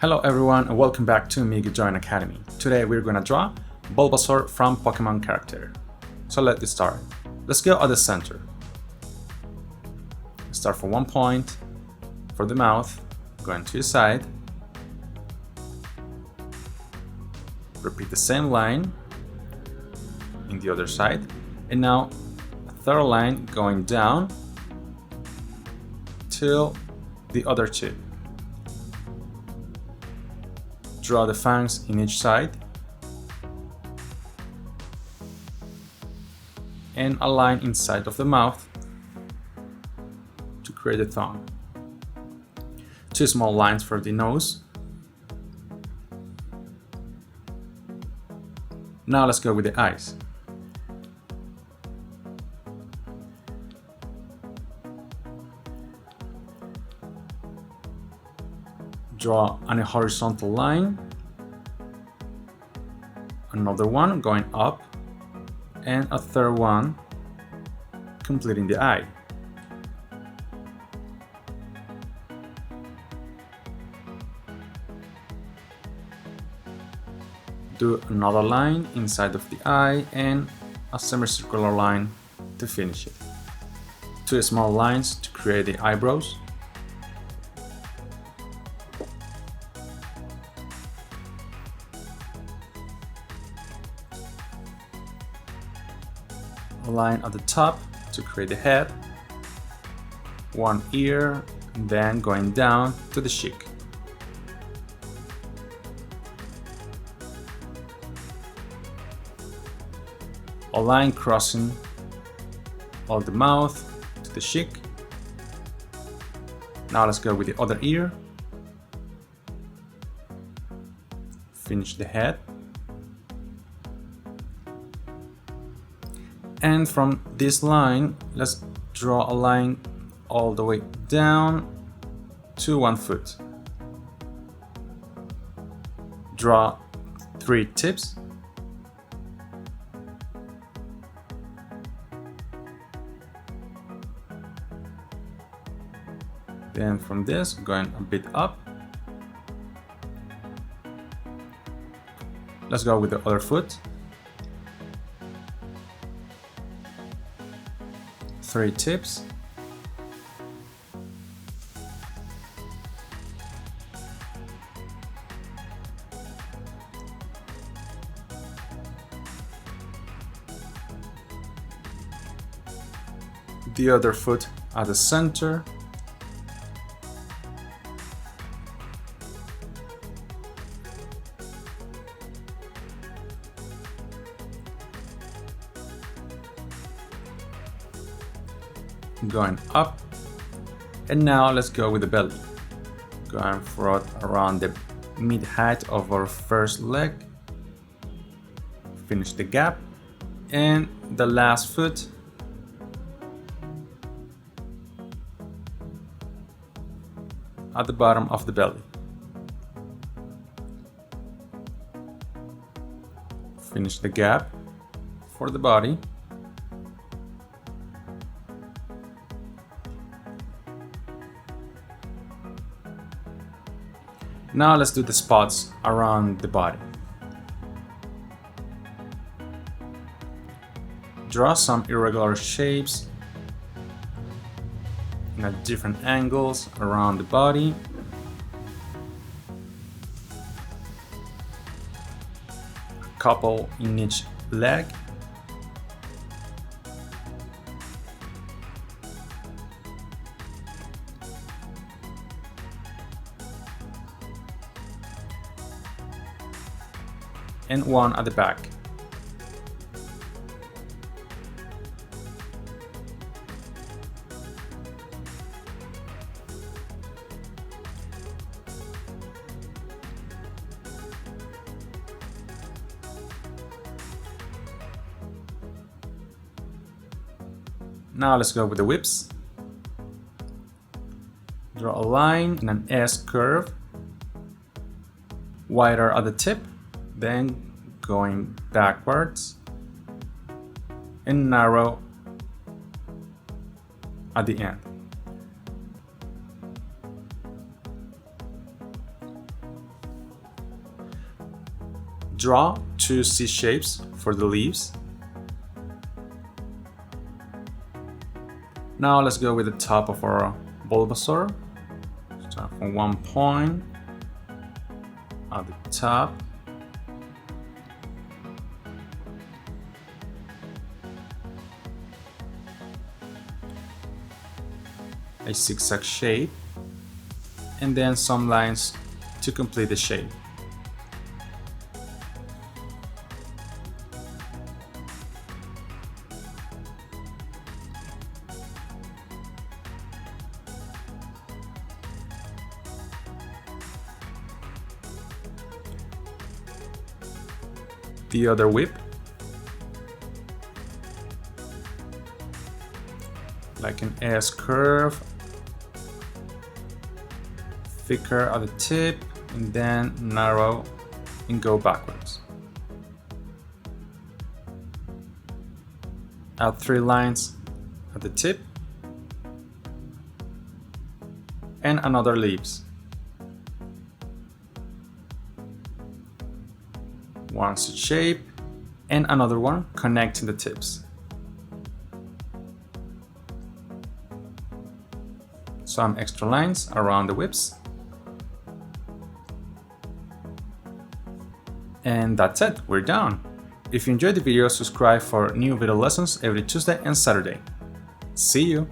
Hello everyone and welcome back to Migi Join Academy. Today we're gonna draw Bulbasaur from Pokemon character. So let's get started. Let's go at the center. Start from 1 point for the mouth, going to the side. Repeat the same line in the other side. And now a third line going down till the other two. Draw the fangs in each side and a line inside of the mouth to create a thumb. Two small lines for the nose. Now let's go with the eyes. Draw a horizontal line, another one going up, and a third one completing the eye. Do another line inside of the eye and a semicircular line to finish it. Two small lines to create the eyebrows. A line at the top to create the head, one ear, and then going down to the cheek. A line crossing all the mouth to the cheek. Now let's go with the other ear. Finish the head. And from this line, let's draw a line all the way down to 1 foot. Draw 3 tips. Then from this, going a bit up. Let's go with the other foot. 3 tips. The other foot at the center. Going up, and now let's go with the belly. Going for around the mid height of our first leg. Finish the gap, and the last foot at the bottom of the belly. Finish the gap for the body. Now let's do the spots around the body. Draw some irregular shapes at different angles around the body. A couple in each leg. And one at the back. Now let's go with the whips. Draw a line and an S curve, wider at the tip, then going backwards and narrow at the end. draw 2 C shapes for the leaves. Now let's go with the top of our Bulbasaur. Start from one point at the top. A zigzag shape, and then some lines to complete the shape. The other whip, like an S curve, thicker at the tip, and then narrow and go backwards. Add 3 lines at the tip and another leaves. One such shape and another one connecting the tips. Some extra lines around the whips. And that's it, we're done. If you enjoyed the video, subscribe for new video lessons every Tuesday and Saturday. See you!